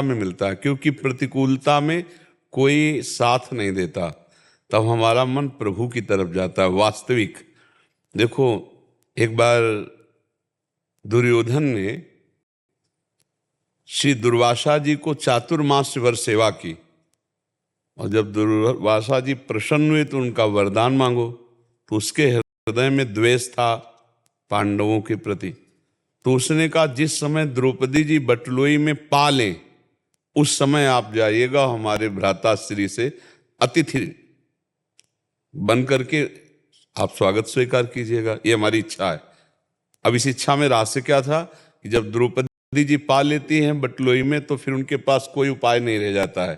में मिलता है, क्योंकि प्रतिकूलता में कोई साथ नहीं देता, तब हमारा मन प्रभु की तरफ जाता है वास्तविक। देखो, एक बार दुर्योधन ने श्री दुर्वासा जी को चातुर्मास्य भर सेवा की, और जब दुर्वासा जी प्रसन्न हुए तो उनका वरदान मांगो, तो उसके हृदय में द्वेष था पांडवों के प्रति। तो उसने कहा, जिस समय द्रौपदी जी बटलोई में पा लें उस समय आप जाइएगा, हमारे भ्राताश्री से अतिथि बन करके आप स्वागत स्वीकार कीजिएगा, ये हमारी इच्छा है। अब इस इच्छा में रहस्य क्या था कि जब द्रौपदी जी पा लेती हैं बटलोई में, तो फिर उनके पास कोई उपाय नहीं रह जाता है,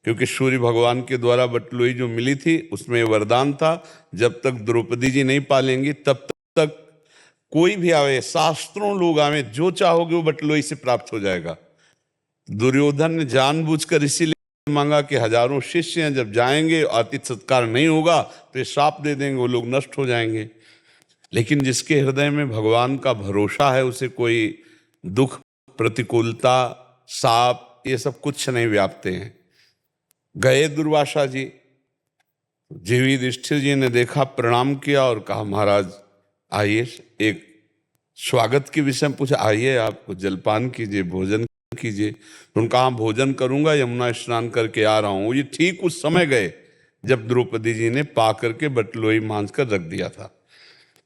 क्योंकि सूर्य भगवान के द्वारा बटलोई जो मिली थी उसमें वरदान था, जब तक द्रौपदी जी नहीं पालेंगी तब तक कोई भी आवे, शास्त्रों लोग आवे, जो चाहोगे वो बटलोई से प्राप्त हो जाएगा। दुर्योधन ने जानबूझकर इसीलिए मांगा कि हजारों शिष्य हैं, जब जाएंगे आतिथ्य सत्कार नहीं होगा तो ये श्राप दे देंगे, वो लोग नष्ट हो जाएंगे। लेकिन जिसके हृदय में भगवान का भरोसा है, उसे कोई दुख, प्रतिकूलता, साप, ये सब कुछ नहीं व्यापते हैं। गए दुर्वासा जी, जीवी युधिष्ठिर जी ने देखा, प्रणाम किया और कहा, महाराज आइए, एक स्वागत के विषय में पूछा, आइए आपको जलपान कीजिए, भोजन कीजिए। तो उनका, हाँ भोजन करूंगा, यमुना स्नान करके आ रहा हूं। ये ठीक उस समय गए जब द्रौपदी जी ने पा करके बटलोई मांझ कर रख दिया था।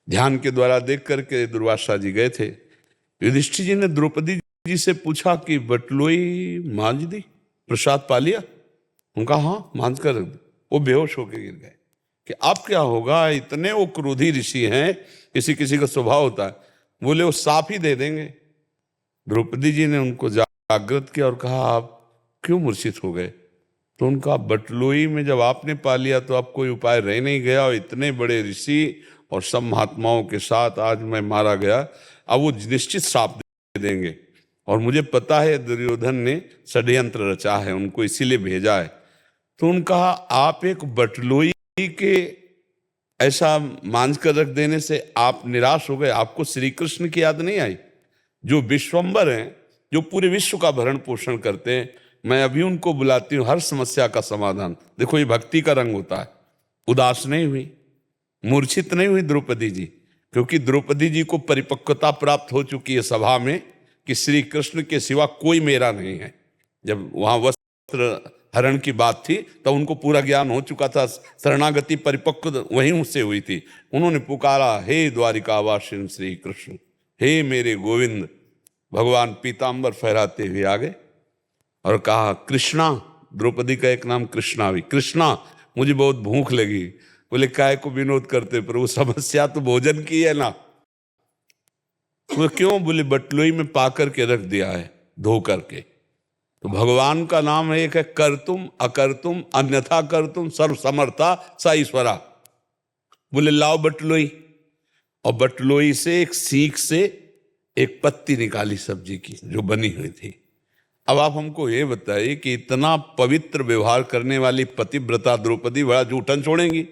ध्यान के द्वारा देख करके दुर्वासा जी गए थे। युधिष्ठिर जी ने द्रौपदी जी से पूछा कि बटलोई मांझ दी, प्रसाद पा लिया? उनका, हाँ मांझ कर रख दी। वो बेहोश होकर गिर गए कि अब क्या होगा, इतने वो क्रोधी ऋषि हैं, किसी किसी का स्वभाव होता है, बोले वो साफ ही दे देंगे। द्रौपदी जी ने उनको जागृत किया और कहा, आप क्यों मूर्छित हो गए? तो उनका, बटलोई में जब आपने पा लिया तो अब कोई उपाय रह नहीं गया, और इतने बड़े ऋषि और सब महात्माओं के साथ आज मैं मारा गया, अब वो निश्चित श्राप दे देंगे, और मुझे पता है दुर्योधन ने षड्यंत्र रचा है, उनको इसीलिए भेजा है। तो उनका, आप एक बटलोई के ऐसा मांझ कर रख देने से आप निराश हो गए? आपको श्री कृष्ण की याद नहीं आई, जो विश्वम्बर हैं, जो पूरे विश्व का भरण पोषण करते हैं? मैं अभी उनको बुलाती हूँ, हर समस्या का समाधान। देखो, ये भक्ति का रंग होता है। उदास नहीं हुई, मूर्छित नहीं हुई द्रौपदी जी, क्योंकि द्रौपदी जी को परिपक्वता प्राप्त हो चुकी है सभा में कि श्री कृष्ण के सिवा कोई मेरा नहीं है। जब वहां वस्त्र हरण की बात थी तो उनको पूरा ज्ञान हो चुका था, शरणागति परिपक्व वहीं उससे हुई थी। उन्होंने पुकारा, हे द्वारिकावासिन श्री कृष्ण, हे मेरे गोविंद। भगवान पीतांबर फहराते हुए आ गए और कहा, कृष्णा, द्रौपदी का एक नाम कृष्णा भी, कृष्णा मुझे बहुत भूख लगी। बोले, काय को विनोद करते प्रभु, समस्या तो भोजन की है ना। वो क्यों? बोले, बटलोई में पाकर के रख दिया है, धो करके। तो भगवान का नाम एक है कर्तुम अकर्तुम अन्यथा कर्तुम सर्वसमर्था स ईश्वरा। बोले, लाओ बटलोई, और बटलोई से एक सीख से एक पत्ती निकाली सब्जी की जो बनी हुई थी। अब आप हमको ये बताइए कि इतना पवित्र व्यवहार करने वाली पतिव्रता द्रौपदी बड़ा जूठन छोड़ेंगी?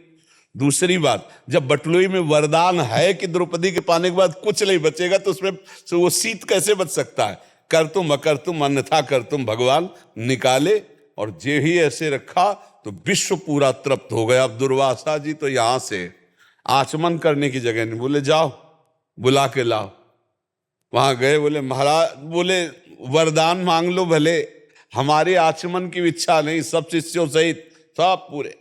दूसरी बात, जब बटलोई में वरदान है कि द्रौपदी के पाने के बाद कुछ नहीं बचेगा, तो उसमें वो शीत कैसे बच सकता है? कर तुम अकर तुम अन्यथा कर तुम, भगवान निकाले और जे ही ऐसे रखा तो विश्व पूरा तृप्त हो गया। अब दुर्वासा जी तो यहां से आचमन करने की जगह नहीं, बोले जाओ बुला के लाओ। वहां गए, बोले महाराज, बोले वरदान मांग लो भले, हमारे आचमन की इच्छा नहीं, सब शिष्यों सहित सब पूरे।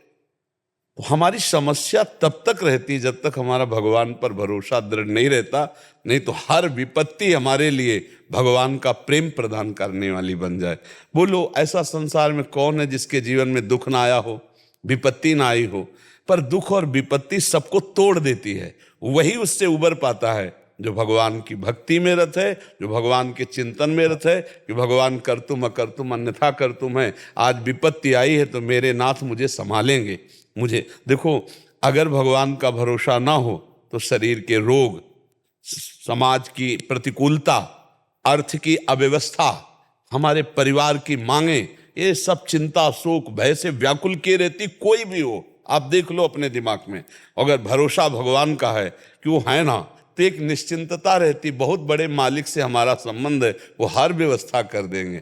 तो हमारी समस्या तब तक रहती है जब तक हमारा भगवान पर भरोसा दृढ़ नहीं रहता, नहीं तो हर विपत्ति हमारे लिए भगवान का प्रेम प्रदान करने वाली बन जाए। बोलो, ऐसा संसार में कौन है जिसके जीवन में दुख ना आया हो, विपत्ति ना आई हो? पर दुख और विपत्ति सबको तोड़ देती है, वही उससे उबर पाता है जो भगवान की भक्ति में रत है, जो भगवान के चिंतन में रत है कि भगवान करतुम अकर्तुम अन्यथा करतुम है। आज विपत्ति आई है तो मेरे नाथ मुझे संभालेंगे। मुझे देखो, अगर भगवान का भरोसा ना हो तो शरीर के रोग, समाज की प्रतिकूलता, अर्थ की अव्यवस्था, हमारे परिवार की मांगे, ये सब चिंता शोक भय से व्याकुल किए रहती। कोई भी हो, आप देख लो अपने दिमाग में, अगर भरोसा भगवान का है कि वो है ना, तो एक निश्चिंतता रहती, बहुत बड़े मालिक से हमारा संबंध है, वो हर व्यवस्था कर देंगे।